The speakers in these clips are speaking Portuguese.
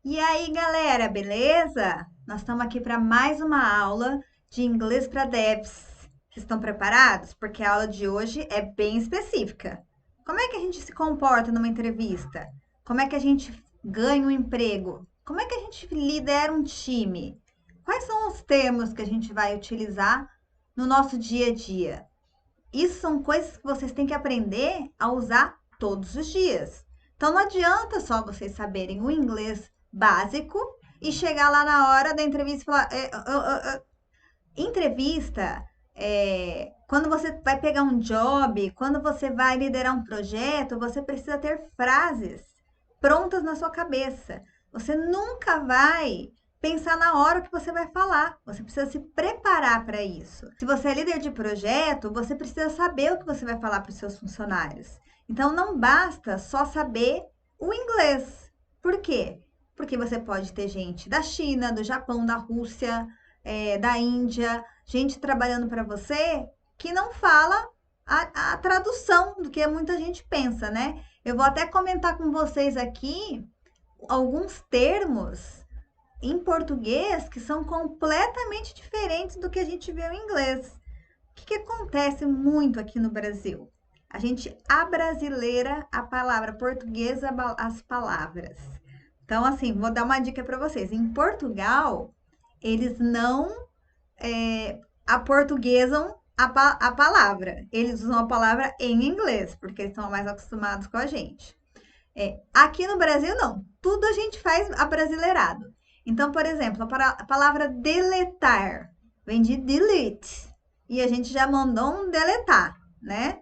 E aí, galera, beleza? Nós estamos aqui para mais uma aula de inglês para devs. Vocês estão preparados? Porque a aula de hoje é bem específica. Como é que a gente se comporta numa entrevista? Como é que a gente ganha um emprego? Como é que a gente lidera um time? Quais são os termos que a gente vai utilizar no nosso dia a dia? Isso são coisas que vocês têm que aprender a usar todos os dias. Então não adianta só vocês saberem o inglês básico e chegar lá na hora da entrevista e falar. Entrevista, quando você vai pegar um job, quando você vai liderar um projeto, você precisa ter frases prontas na sua cabeça. Você nunca vai pensar na hora que você vai falar. Você precisa se preparar para isso. Se você é líder de projeto, você precisa saber o que você vai falar para os seus funcionários. Então não basta só saber o inglês. Por quê? Porque você pode ter gente da China, do Japão, da Rússia, da Índia, gente trabalhando para você que não fala a tradução do que muita gente pensa, né? Eu vou até comentar com vocês aqui alguns termos em português que são completamente diferentes do que a gente vê em inglês. O que acontece muito aqui no Brasil? A gente abrasileira a palavra portuguesa, as palavras. Então, assim, vou dar uma dica para vocês. Em Portugal, eles não aportuguesam a palavra. Eles usam a palavra em inglês, porque eles estão mais acostumados com a gente. Aqui no Brasil, não. Tudo a gente faz abrasileirado. Então, por exemplo, a palavra deletar vem de delete. E a gente já mandou um deletar, né?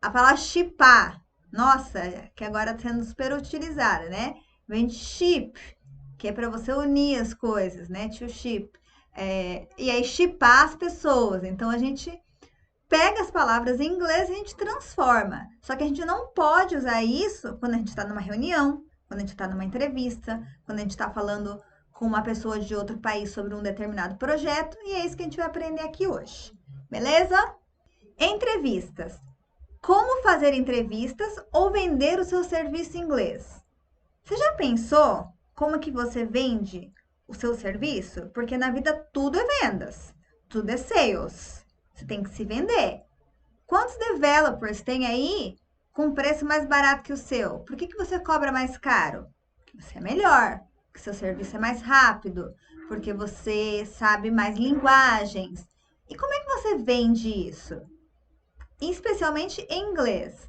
A palavra chipar, nossa, que agora está sendo super utilizada, né? Vem de ship, que é para você unir as coisas, né? To ship. E aí, chipar as pessoas. Então, a gente pega as palavras em inglês e a gente transforma. Só que a gente não pode usar isso quando a gente está numa reunião, quando a gente está numa entrevista, quando a gente está falando com uma pessoa de outro país sobre um determinado projeto. E é isso que a gente vai aprender aqui hoje. Beleza? Entrevistas. Como fazer entrevistas ou vender o seu serviço em inglês? Você já pensou como que você vende o seu serviço? Porque na vida tudo é vendas, tudo é sales. Você tem que se vender. Quantos developers tem aí com preço mais barato que o seu? Por que você cobra mais caro? Porque você é melhor, porque seu serviço é mais rápido, porque você sabe mais linguagens. E como é que você vende isso? Especialmente em inglês.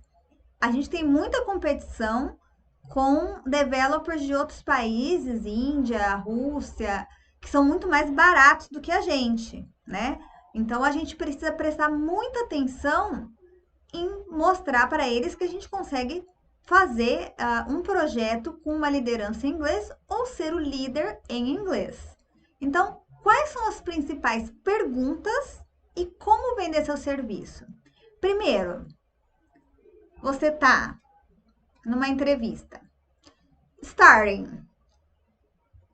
A gente tem muita competição com developers de outros países, Índia, Rússia, que são muito mais baratos do que a gente, né? Então a gente precisa prestar muita atenção em mostrar para eles que a gente consegue fazer um projeto com uma liderança em inglês ou ser o líder em inglês. Então, quais são as principais perguntas e como vender seu serviço? Primeiro, você está numa entrevista. Starting.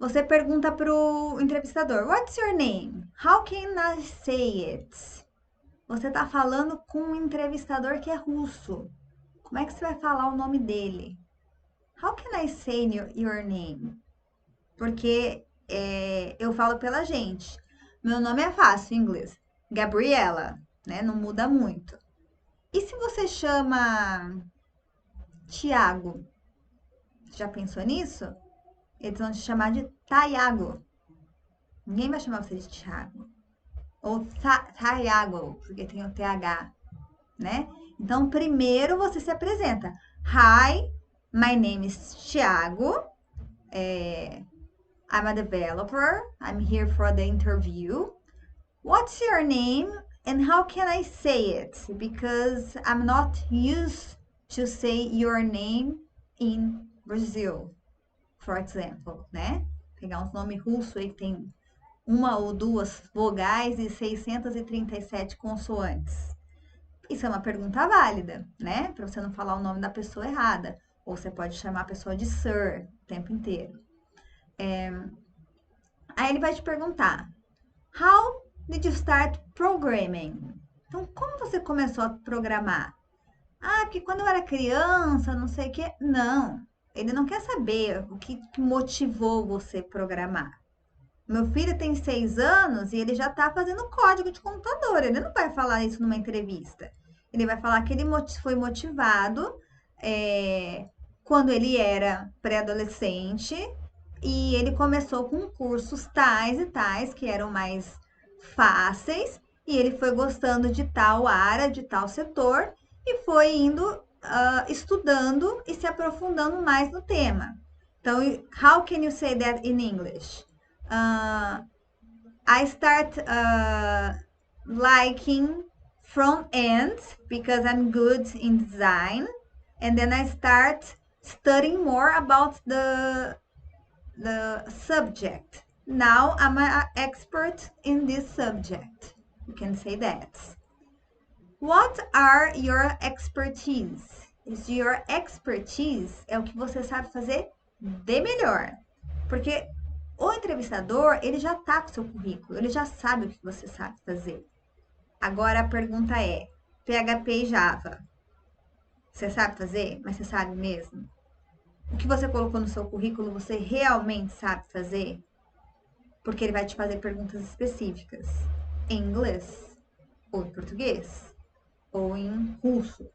Você pergunta para o entrevistador: What's your name? How can I say it? Você está falando com um entrevistador que é russo. Como é que você vai falar o nome dele? How can I say your name? Porque eu falo pela gente. Meu nome é fácil em inglês. Gabriela, né? Não muda muito. E se você chama Tiago? Já pensou nisso? Eles vão te chamar de Taiago. Ninguém vai chamar você de Thiago. Ou Taiago, porque tem o TH, né? Então, primeiro você se apresenta. Hi, my name is Thiago. I'm a developer. I'm here for the interview. What's your name and how can I say it? Because I'm not used to say your name in Brazil, for example, né? Pegar uns nomes russos aí que tem uma ou duas vogais e 637 consoantes. Isso é uma pergunta válida, né? Para você não falar o nome da pessoa errada. Ou você pode chamar a pessoa de sir o tempo inteiro. Aí ele vai te perguntar: How did you start programming? Então, como você começou a programar? Ah, porque quando eu era criança, não sei o quê. Não. Ele não quer saber o que motivou você programar. Meu filho tem 6 anos e ele já está fazendo código de computador. Ele não vai falar isso numa entrevista. Ele vai falar que ele foi motivado é, quando ele era pré-adolescente e ele começou com cursos tais e tais que eram mais fáceis e ele foi gostando de tal área, de tal setor e foi indo estudando e se aprofundando mais no tema. Então, how can you say that in English? I start liking front end because I'm good in design, and then I start studying more about the subject. Now I'm an expert in this subject. You can say that. What are your expertise? Is your expertise é o que você sabe fazer de melhor. Porque o entrevistador, ele já tá com o seu currículo, ele já sabe o que você sabe fazer. Agora a pergunta é: PHP e Java, você sabe fazer? Mas você sabe mesmo? O que você colocou no seu currículo, você realmente sabe fazer? Porque ele vai te fazer perguntas específicas em inglês, ou em português, ou em russo.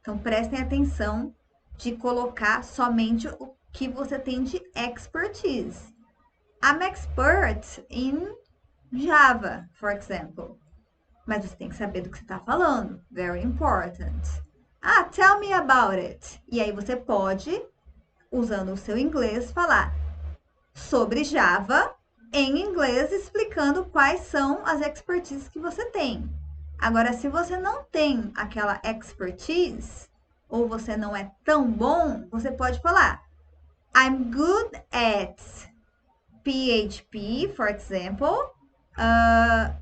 Então prestem atenção de colocar somente o que você tem de expertise. I'm expert in Java, for example. Mas você tem que saber do que você está falando. Very important. Ah, tell me about it. E aí você pode, usando o seu inglês, falar sobre Java em inglês, explicando quais são as expertises que você tem. Agora, se você não tem aquela expertise, ou você não é tão bom, você pode falar I'm good at PHP, for example,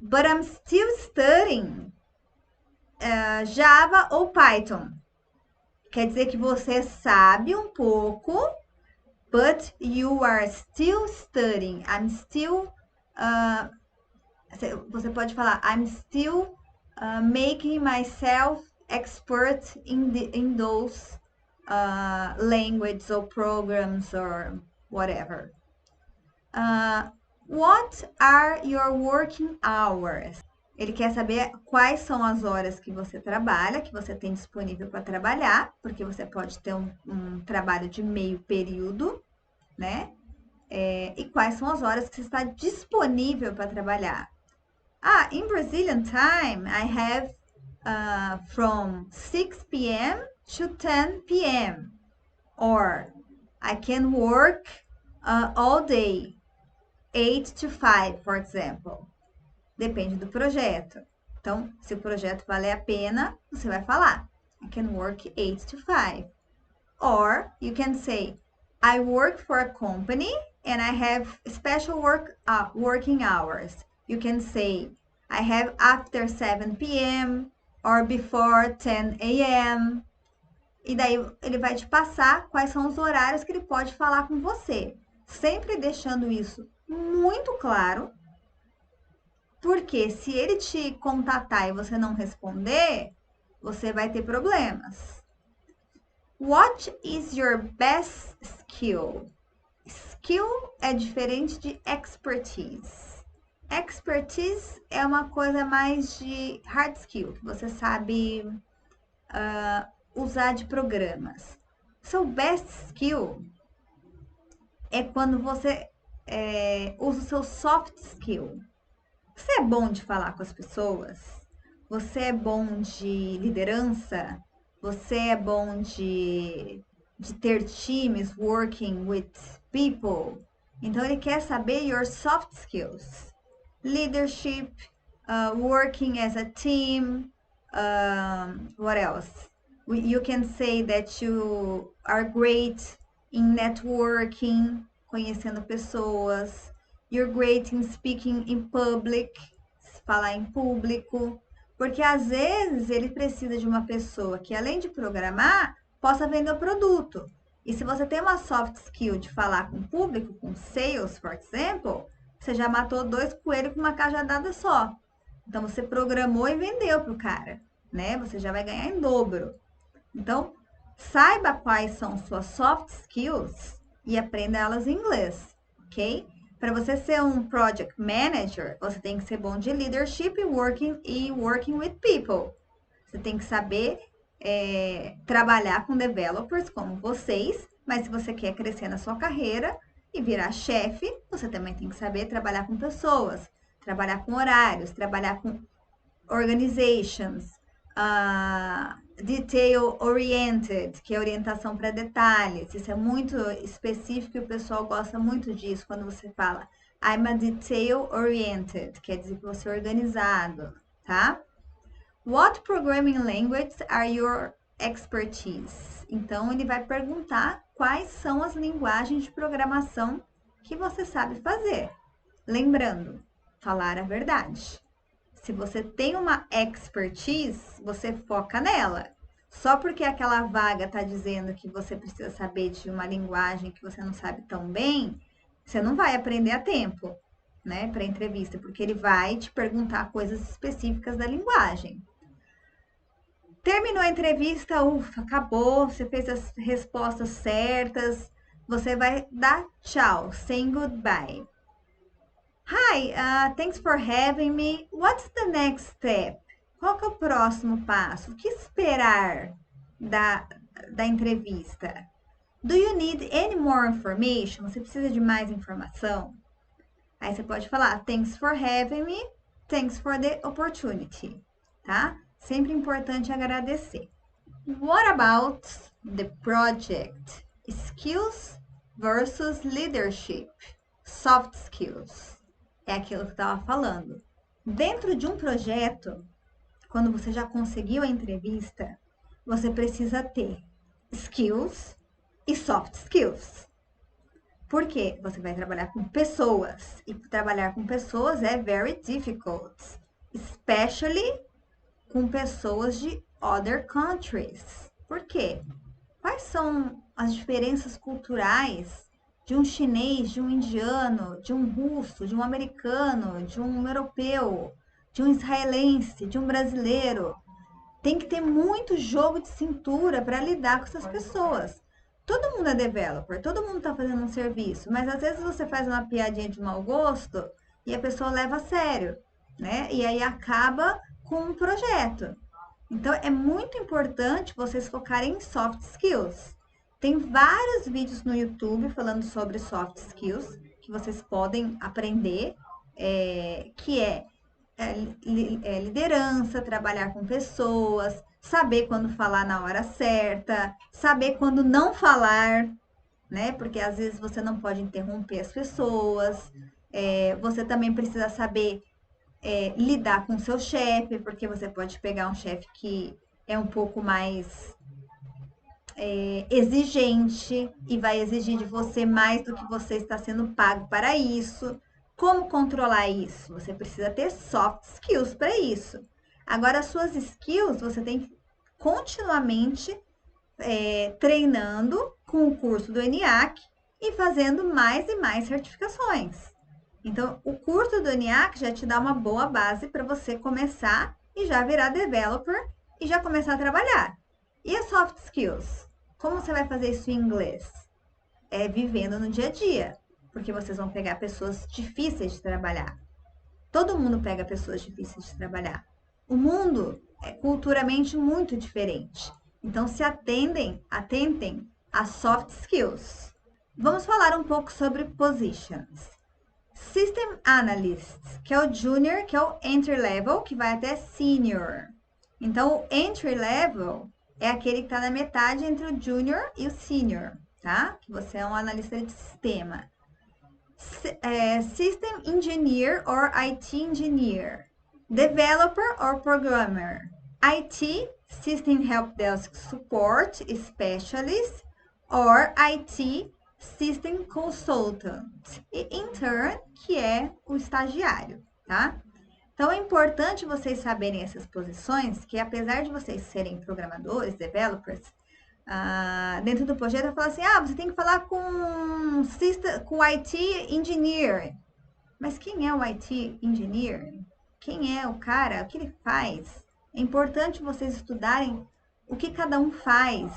but I'm still studying Java ou Python. Quer dizer que você sabe um pouco, but you are still studying. I'm still. Você pode falar I'm still making myself expert in those languages or programs or whatever. What are your working hours? Ele quer saber quais são as horas que você trabalha, que você tem disponível para trabalhar, porque você pode ter um trabalho de meio período, né? E quais são as horas que você está disponível para trabalhar. In Brazilian time, I have from 6 p.m. to 10 p.m. Or I can work all day, 8 to 5, for example. Depende do projeto. Então, se o projeto valer a pena, você vai falar I can work 8 to 5. Or you can say I work for a company and I have special working hours. You can say I have after 7 p.m. or before 10 a.m. E daí ele vai te passar quais são os horários que ele pode falar com você. Sempre deixando isso muito claro. Porque se ele te contatar e você não responder, você vai ter problemas. What is your best skill? Skill é diferente de expertise. Expertise é uma coisa mais de hard skill, que você sabe usar de programas. Seu best skill é quando você usa o seu soft skill. Você é bom de falar com as pessoas? Você é bom de liderança? Você é bom de ter times working with people? Então, ele quer saber your soft skills. Leadership, working as a team, what else? You can say that you are great in networking, conhecendo pessoas. You're great in speaking in public, falar em público. Porque às vezes ele precisa de uma pessoa que, além de programar, possa vender o produto. E se você tem uma soft skill de falar com o público, com sales, por exemplo, você já matou 2 coelhos com uma cajadada só. Então você programou e vendeu para o cara, né? Você já vai ganhar em dobro. Então, Saiba quais são suas soft skills e aprenda elas em inglês, ok? Para você ser um project manager, você tem que ser bom de leadership e working with people. Você tem que saber trabalhar com developers como vocês, mas se você quer crescer na sua carreira e virar chefe, você também tem que saber trabalhar com pessoas, trabalhar com horários, trabalhar com organizations, detail oriented, que é orientação para detalhes. Isso é muito específico e o pessoal gosta muito disso quando você fala I'm a detail oriented, quer dizer que você é organizado, tá? What programming languages are your expertise? Então ele vai perguntar quais são as linguagens de programação que você sabe fazer. Lembrando, falar a verdade. Se você tem uma expertise, você foca nela. Só porque aquela vaga está dizendo que você precisa saber de uma linguagem que você não sabe tão bem, você não vai aprender a tempo, né, para entrevista, porque ele vai te perguntar coisas específicas da linguagem. Terminou a entrevista, ufa, acabou, você fez as respostas certas, você vai dar tchau, saying goodbye. Hi, thanks for having me. What's the next step? Qual que é o próximo passo? O que esperar da entrevista? Do you need any more information? Você precisa de mais informação? Aí você pode falar, thanks for having me, thanks for the opportunity, tá? Sempre importante agradecer. What about the project? Skills versus leadership. Soft skills. É aquilo que eu estava falando. Dentro de um projeto, quando você já conseguiu a entrevista, você precisa ter skills e soft skills. Por quê? Você vai trabalhar com pessoas. E trabalhar com pessoas é very difficult. Especially com pessoas de other countries. Por quê? Quais são as diferenças culturais de um chinês, de um indiano, de um russo, de um americano, de um europeu, de um israelense, de um brasileiro? Tem que ter muito jogo de cintura para lidar com essas pessoas. Todo mundo é developer, todo mundo está fazendo um serviço, mas às vezes você faz uma piadinha de mau gosto e a pessoa leva a sério, né? E aí acaba com um projeto. Então é muito importante vocês focarem em soft skills. Tem vários vídeos no YouTube falando sobre soft skills que vocês podem aprender, que liderança, trabalhar com pessoas, saber quando falar na hora certa, saber quando não falar, né? Porque às vezes você não pode interromper as pessoas. Você também precisa saber lidar com seu chefe, porque você pode pegar um chefe que é um pouco mais exigente e vai exigir de você mais do que você está sendo pago para isso. Como controlar isso? Você precisa ter soft skills para isso. Agora, as suas skills, você tem que continuamente treinando com o curso do ENIAC e fazendo mais e mais certificações. Então, o curso do ENIAC já te dá uma boa base para você começar e já virar developer e já começar a trabalhar. E as soft skills? Como você vai fazer isso em inglês? Vivendo no dia a dia, porque vocês vão pegar pessoas difíceis de trabalhar. Todo mundo pega pessoas difíceis de trabalhar. O mundo é culturalmente muito diferente. Então, se atentem às soft skills. Vamos falar um pouco sobre positions. System Analyst, que é o Junior, que é o Entry Level, que vai até Senior. Então, o Entry Level é aquele que está na metade entre o Junior e o Senior, tá? Que você é um analista de sistema. System Engineer or IT Engineer. Developer or Programmer. IT, System Help Desk Support Specialist or IT System Consultant. E Intern, que é o estagiário, tá? Então, é importante vocês saberem essas posições, que apesar de vocês serem programadores, developers, dentro do projeto, eu falo assim, você tem que falar com o IT Engineer. Mas quem é o IT Engineer? Quem é o cara? O que ele faz? É importante vocês estudarem o que cada um faz,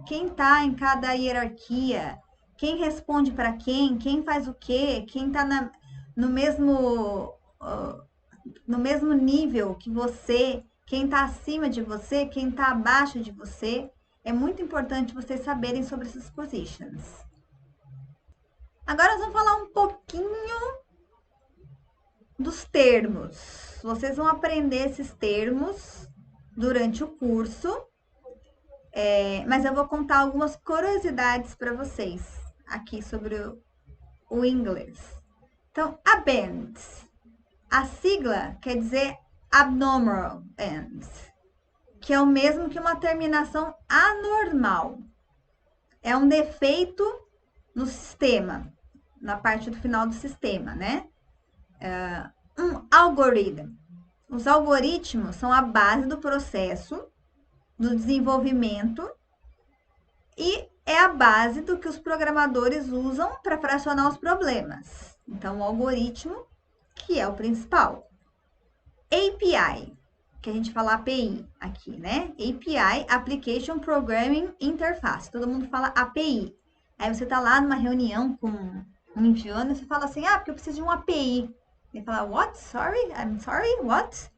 quem está em cada hierarquia, quem responde para quem faz o quê, quem está no mesmo, no mesmo nível que você, quem está acima de você, quem está abaixo de você. É muito importante vocês saberem sobre essas positions. Agora nós vamos falar um pouquinho dos termos. Vocês vão aprender esses termos durante o curso, mas eu vou contar algumas curiosidades para vocês aqui sobre o inglês. Então, a band, a sigla quer dizer abnormal end, que é o mesmo que uma terminação anormal. É um defeito no sistema, na parte do final do sistema, né? Um algoritmo. Os algoritmos são a base do processo do desenvolvimento e é a base do que os programadores usam para fracionar os problemas. Então, o algoritmo, que é o principal. API, que a gente fala API aqui, né? API, Application Programming Interface. Todo mundo fala API. Aí você tá lá numa reunião com um indiano e você fala assim, porque eu preciso de um API. Ele fala, what? Sorry? I'm sorry? What?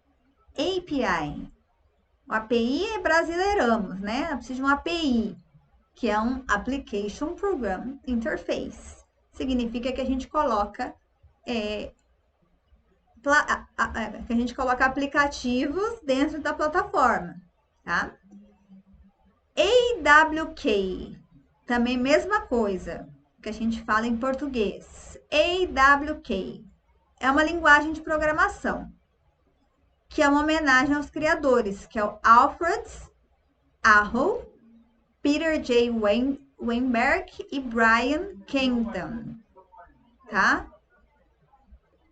API. O API é brasileiramos, né? Eu preciso de um API, que é um Application Program Interface. Significa que a gente coloca aplicativos dentro da plataforma, tá? AWK, também mesma coisa que a gente fala em português. AWK é uma linguagem de programação, que é uma homenagem aos criadores, que é o Alfred Aho, Peter J. Weinberg e Brian Kenton, tá?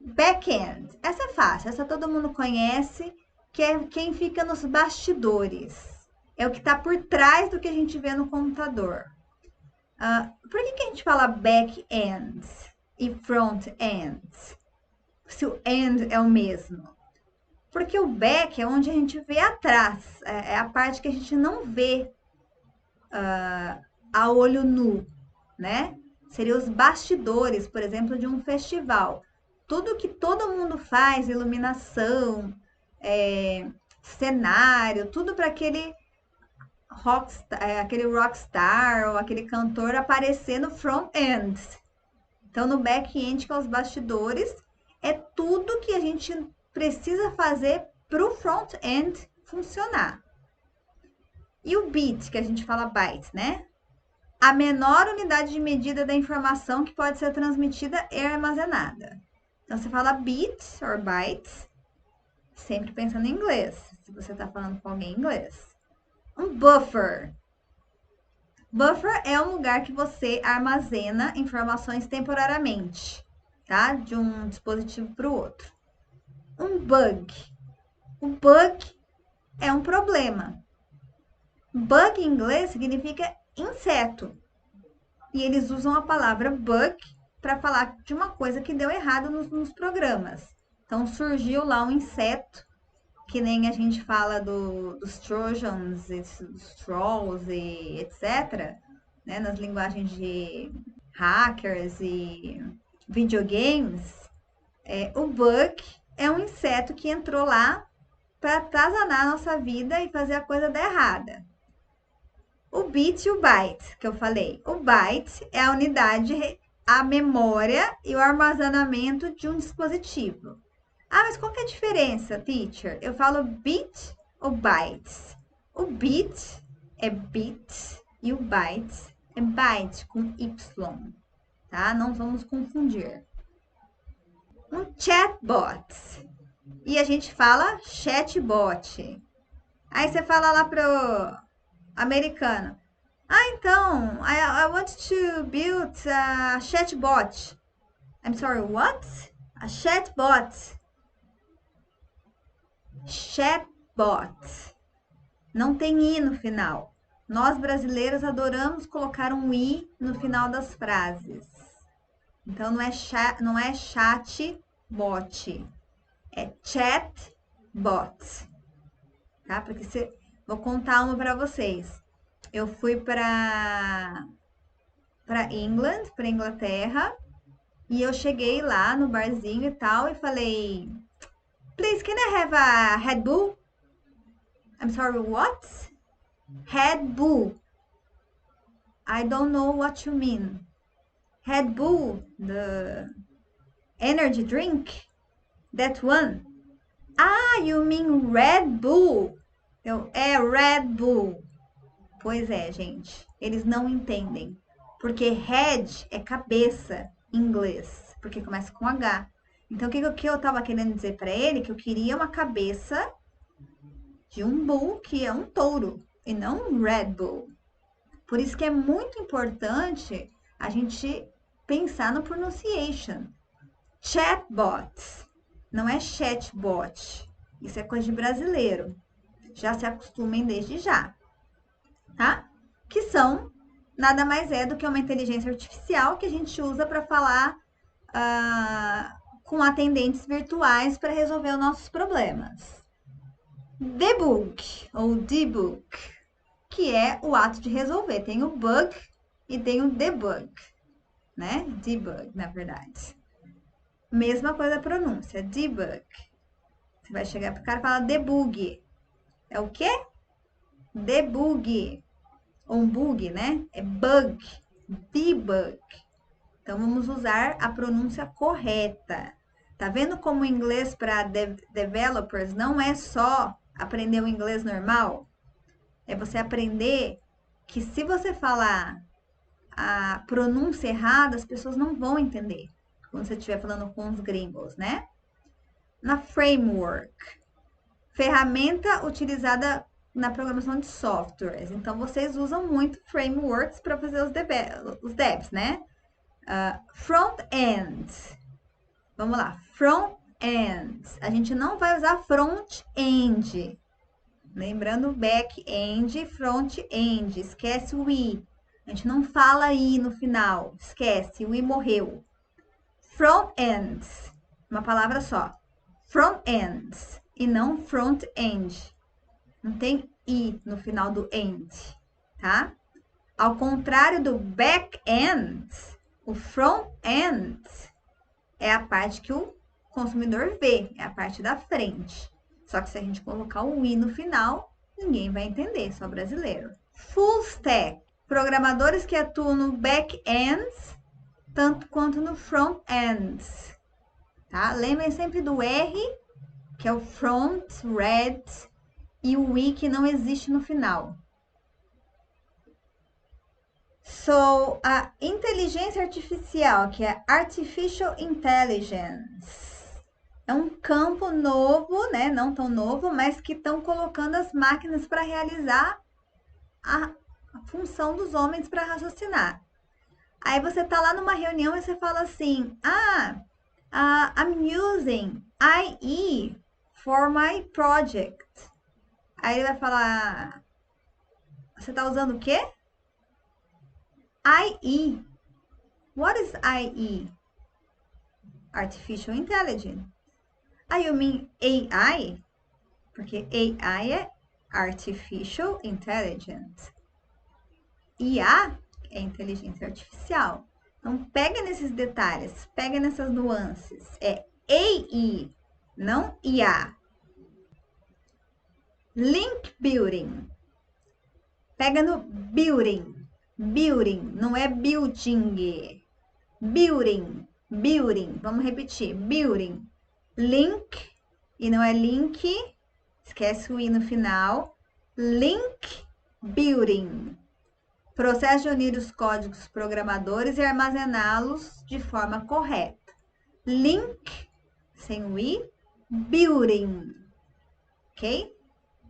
Back-end, essa é fácil, essa todo mundo conhece, que é quem fica nos bastidores. É o que está por trás do que a gente vê no computador. Por que a gente fala back-end e front-end? Se o end é o mesmo. Porque o back é onde a gente vê atrás, é a parte que a gente não vê a olho nu, né? Seriam os bastidores, por exemplo, de um festival. Tudo que todo mundo faz, iluminação, cenário, tudo para aquele rockstar ou aquele cantor aparecer no front-end. Então, no back-end, que é os bastidores, é tudo que a gente precisa fazer para o front-end funcionar. E o bit, que a gente fala byte, né? A menor unidade de medida da informação que pode ser transmitida e armazenada. Então, você fala bit or bytes, sempre pensando em inglês, se você está falando com alguém em inglês. Um buffer. Buffer é um lugar que você armazena informações temporariamente, tá? De um dispositivo para o outro. Um bug. O bug é um problema. Bug em inglês significa inseto. E eles usam a palavra bug para falar de uma coisa que deu errado nos programas. Então surgiu lá um inseto, que nem a gente fala dos Trojans, dos Trolls e etc., né, nas linguagens de hackers e videogames. O bug é um inseto que entrou lá para atazanar a nossa vida e fazer a coisa dar errada. O bit e o byte, que eu falei. O byte é a unidade, a memória e o armazenamento de um dispositivo. Mas qual que é a diferença, teacher? Eu falo bit ou bytes? O bit é bit e o byte é byte com Y, tá? Não vamos confundir. Um chatbot. E a gente fala chatbot. Aí você fala lá pro americano. Então, I want to build a chatbot. I'm sorry, what? A chatbot. Chatbot. Não tem i no final. Nós brasileiros adoramos colocar um i no final das frases. Então não é chatbot, é chatbot, tá? Porque Vou contar uma para vocês. Eu fui para England, para Inglaterra, e eu cheguei lá no barzinho e tal e falei: "Please, can I have a Red Bull?" I'm sorry, what? Red Bull. I don't know what you mean. Red Bull, the energy drink? That one? Ah, you mean Red Bull? É Red Bull. Pois é, gente. Eles não entendem. Porque head é cabeça em inglês. Porque começa com H. Então, o que eu tava querendo dizer para ele? Que eu queria uma cabeça de um bull, que é um touro. E não um Red Bull. Por isso que é muito importante a gente pensar no pronunciation. Chatbot. Não é chatbot. Isso é coisa de brasileiro. Já se acostumem desde já. Tá? Que são nada mais é do que uma inteligência artificial que a gente usa para falar com atendentes virtuais para resolver os nossos problemas. Debug ou debug, que é o ato de resolver. Tem o bug e tem o debug, né? Debug, na verdade. Mesma coisa a pronúncia, debug. Você vai chegar pro cara e falar debug. É o quê? Debug. Ou um bug, né? É bug. Debug. Então, vamos usar a pronúncia correta. Tá vendo como o inglês para developers não é só aprender o inglês normal? É você aprender que se você falar a pronúncia errada, as pessoas não vão entender. Quando você estiver falando com os gringos, né? Na framework. Ferramenta utilizada na programação de softwares. Então, vocês usam muito frameworks para fazer os devs, né? Front-end. Vamos lá. Front-end. A gente não vai usar front-end. Lembrando, back-end, front-end. Esquece o i. A gente não fala i no final. Esquece, o i morreu. Front-end. Uma palavra só. Front-end. E não front-end. Não tem i no final do end, tá? Ao contrário do back-end, o front-end é a parte que o consumidor vê, é a parte da frente. Só que se a gente colocar o i no final, ninguém vai entender, só brasileiro. Full stack, programadores que atuam no back-end, tanto quanto no front-end, tá? Lembrem sempre do R, que é o front, red, e o i que não existe no final. So, a inteligência artificial, que é Artificial Intelligence, é um campo novo, né? Não tão novo, mas que estão colocando as máquinas para realizar a função dos homens para raciocinar. Aí você tá lá numa reunião e você fala assim: I'm using IE for my project. Aí ele vai falar: você tá usando o quê? IE. What is IE? Artificial Intelligence. You mean AI? Porque AI é Artificial Intelligence. IA é inteligência artificial. Então, pega nesses detalhes, pega nessas nuances. É AI, não IA. Link building. Pega no building. Building, não é building. Building, building. Vamos repetir. Building. Link, e não é link. Esquece o i no final. Link building. Processo de unir os códigos programadores e armazená-los de forma correta. Link, sem o i. Building. Ok?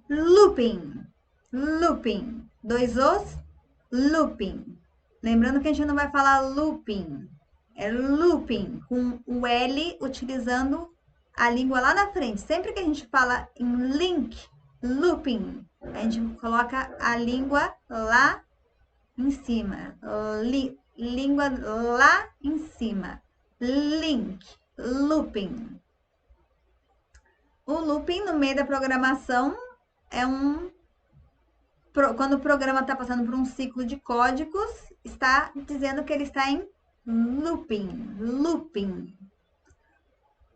Looping. Looping. Dois os. Looping. Lembrando que a gente não vai falar looping. É looping, com o L utilizando a língua lá na frente. Sempre que a gente fala em link, looping, a gente coloca a língua lá em cima. Língua lá em cima. Link, looping. O looping no meio da programação é um quando o programa está passando por um ciclo de códigos, está dizendo que ele está em looping, looping.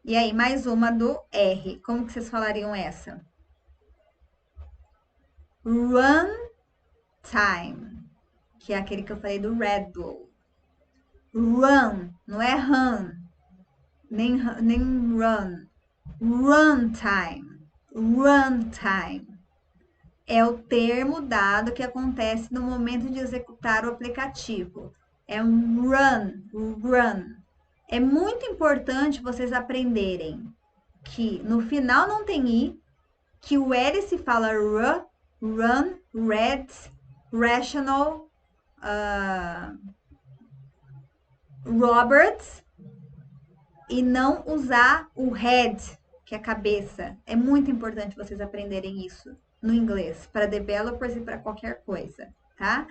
E aí, mais uma do R. Como que vocês falariam essa? Run time, que é aquele que eu falei do Red Bull. Run, não é run, nem run. Run time, run time. É o termo dado que acontece no momento de executar o aplicativo. É um run. É muito importante vocês aprenderem que no final não tem i, que o L se fala run, red, rational, Roberts, e não usar o head, que é a cabeça. É muito importante vocês aprenderem isso no inglês, para developers e para qualquer coisa, tá?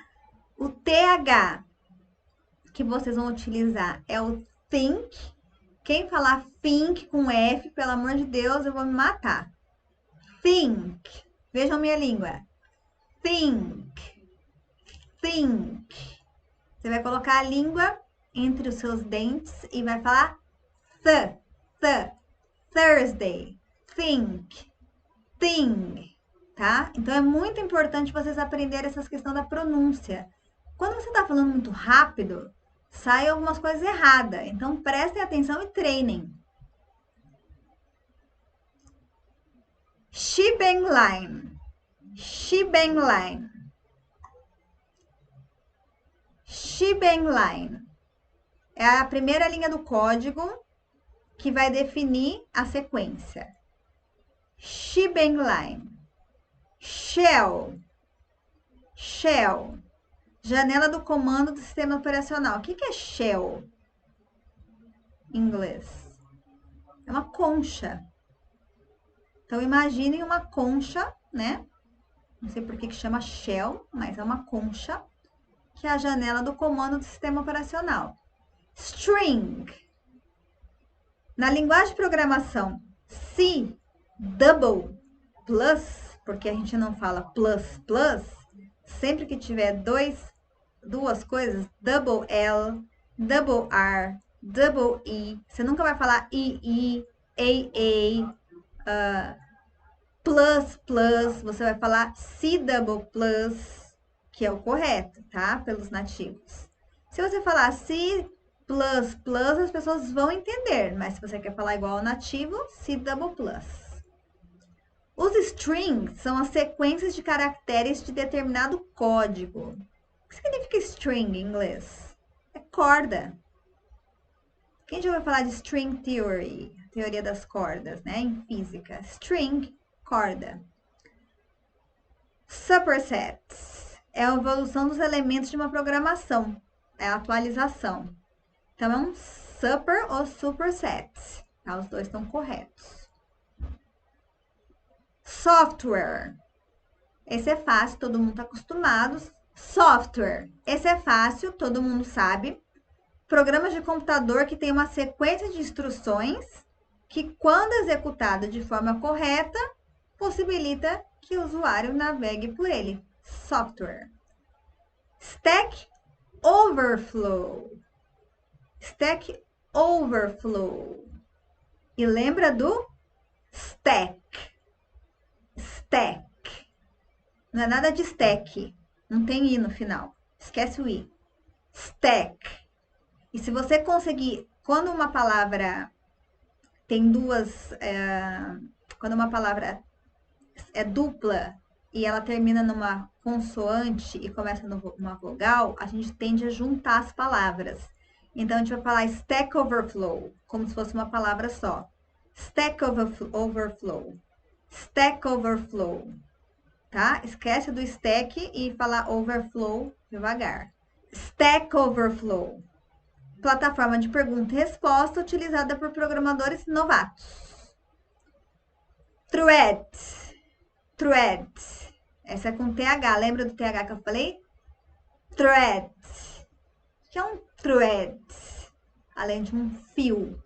O TH que vocês vão utilizar é o think. Quem falar think com F, pelo amor de Deus, eu vou me matar. Think. Vejam minha língua. Think. Think. Você vai colocar a língua entre os seus dentes e vai falar Thursday. Think. Thing. Tá? Então é muito importante vocês aprenderem essas questões da pronúncia. Quando você está falando muito rápido, saem algumas coisas erradas. Então prestem atenção e treinem. Shebang line. Shebang line. Shebang line. É a primeira linha do código que vai definir a sequência. Shebang line. Shell. Shell. Janela do comando do sistema operacional. O que é shell em inglês? É uma concha. Então, imaginem uma concha, né? Não sei por que chama shell, mas é uma concha, que é a janela do comando do sistema operacional. String. Na linguagem de programação C, double, plus, porque a gente não fala plus, plus, sempre que tiver duas coisas, double L, double R, double E, você nunca vai falar II, AA, plus, plus, você vai falar C double plus, que é o correto, tá? Pelos nativos. Se você falar C plus, plus, as pessoas vão entender, mas se você quer falar igual ao nativo, C double plus. Os strings são as sequências de caracteres de determinado código. O que significa string em inglês? É corda. Quem já ouviu falar de string theory? Teoria das cordas, né? Em física. String, corda. Supersets é a evolução dos elementos de uma programação. É a atualização. Então, é um super ou superset. Tá? Os dois estão corretos. Software. Esse é fácil, todo mundo está acostumado. Software. Esse é fácil, todo mundo sabe. Programas de computador que tem uma sequência de instruções que, quando executado de forma correta, possibilita que o usuário navegue por ele. Software. Stack Overflow. Stack Overflow. E lembra do stack. Stack. Não é nada de stack. Não tem i no final. Esquece o i. Stack. E se você conseguir, quando uma palavra tem quando uma palavra é dupla e ela termina numa consoante e começa numa vogal, a gente tende a juntar as palavras. Então, a gente vai falar stack overflow, como se fosse uma palavra só. Stack overflow. Stack overflow. Tá? Esquece do stack e falar overflow devagar. Stack Overflow. Plataforma de pergunta e resposta utilizada por programadores novatos. Thread. Thread. Essa é com TH. Lembra do TH que eu falei? Thread. O que é um thread? Além de um fio.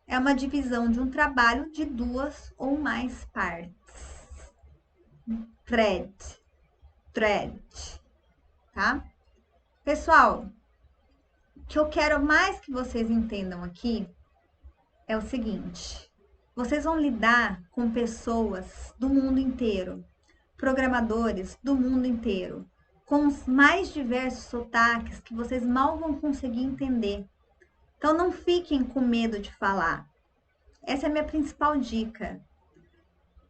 É uma divisão de um trabalho de duas ou mais partes. Thread. thread, tá? Pessoal, o que eu quero mais que vocês entendam aqui é o seguinte: vocês vão lidar com pessoas do mundo inteiro, programadores do mundo inteiro, com os mais diversos sotaques que vocês mal vão conseguir entender. Então não fiquem com medo de falar. Essa é a minha principal dica.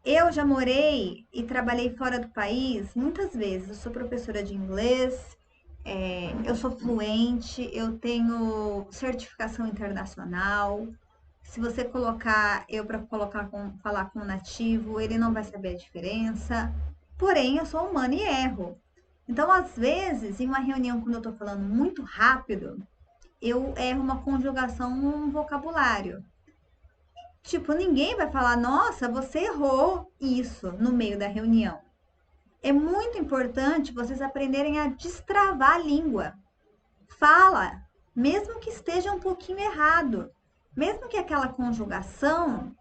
Eu já morei e trabalhei fora do país muitas vezes. Eu sou professora de inglês, eu sou fluente, eu tenho certificação internacional. Se você colocar eu para falar com um nativo, ele não vai saber a diferença. Porém, eu sou humana e erro. Então, às vezes, em uma reunião, quando eu estou falando muito rápido, eu erro uma conjugação, um vocabulário. Tipo, ninguém vai falar, nossa, você errou isso no meio da reunião. É muito importante vocês aprenderem a destravar a língua. Fala, mesmo que esteja um pouquinho errado, mesmo que aquela conjugação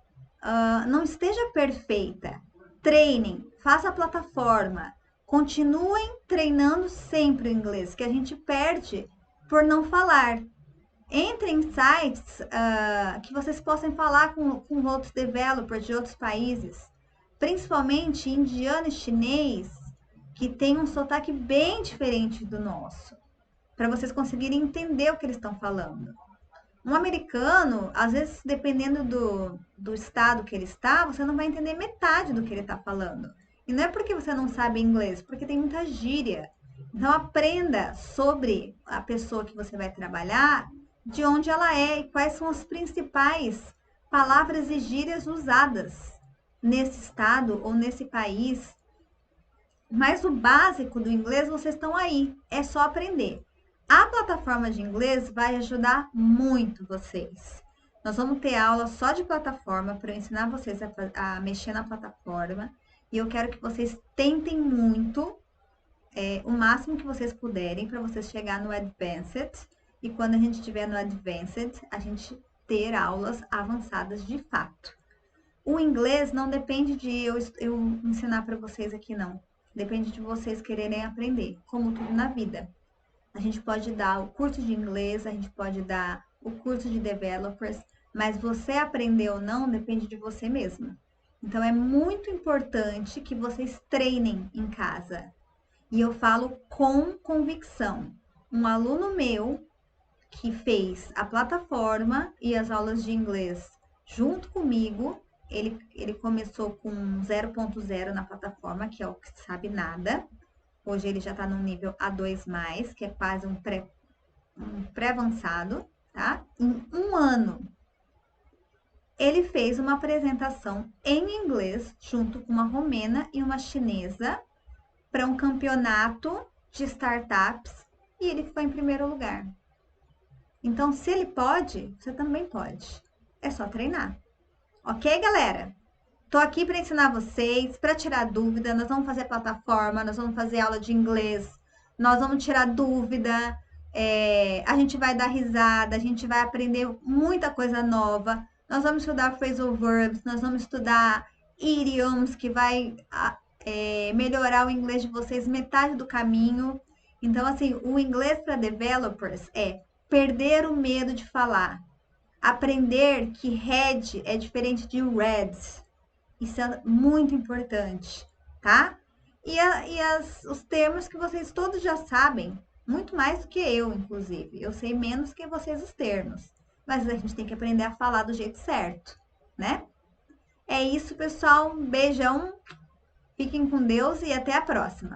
não esteja perfeita. Treinem, faça a plataforma, continuem treinando sempre o inglês, que a gente perde por não falar. Entre em sites que vocês possam falar com outros developers de outros países, principalmente indiano e chinês, que tem um sotaque bem diferente do nosso, para vocês conseguirem entender o que eles estão falando. Um americano, às vezes, dependendo do estado que ele está, você não vai entender metade do que ele está falando. E não é porque você não sabe inglês, porque tem muita gíria. Então, aprenda sobre a pessoa que você vai trabalhar, de onde ela é e quais são as principais palavras e gírias usadas nesse estado ou nesse país. Mas o básico do inglês vocês estão aí, é só aprender. A plataforma de inglês vai ajudar muito vocês. Nós vamos ter aula só de plataforma para eu ensinar vocês a mexer na plataforma. E eu quero que vocês tentem muito, o máximo que vocês puderem, para vocês chegar no Advanced. E quando a gente estiver no Advanced, a gente ter aulas avançadas de fato. O inglês não depende de eu ensinar para vocês aqui, não. Depende de vocês quererem aprender, como tudo na vida. A gente pode dar o curso de inglês, a gente pode dar o curso de developers, mas você aprender ou não depende de você mesmo. Então é muito importante que vocês treinem em casa. E eu falo com convicção. Um aluno meu que fez a plataforma e as aulas de inglês junto comigo, ele começou com 0.0 na plataforma, que é o que sabe nada. Hoje ele já está no nível A2+, que é quase um pré-avançado, tá? Em um ano, ele fez uma apresentação em inglês, junto com uma romena e uma chinesa, para um campeonato de startups, e ele ficou em primeiro lugar. Então, se ele pode, você também pode. É só treinar. Ok, galera? Tô aqui para ensinar vocês, para tirar dúvida. Nós vamos fazer plataforma, nós vamos fazer aula de inglês, nós vamos tirar dúvida, a gente vai dar risada, a gente vai aprender muita coisa nova. Nós vamos estudar phrasal verbs, nós vamos estudar idioms, que vai melhorar o inglês de vocês metade do caminho. Então, assim, o inglês para developers é perder o medo de falar. Aprender que head é diferente de red. Isso é muito importante, tá? E os termos que vocês todos já sabem, muito mais do que eu, inclusive. Eu sei menos que vocês os termos. Mas a gente tem que aprender a falar do jeito certo, né? É isso, pessoal. Um beijão. Fiquem com Deus e até a próxima.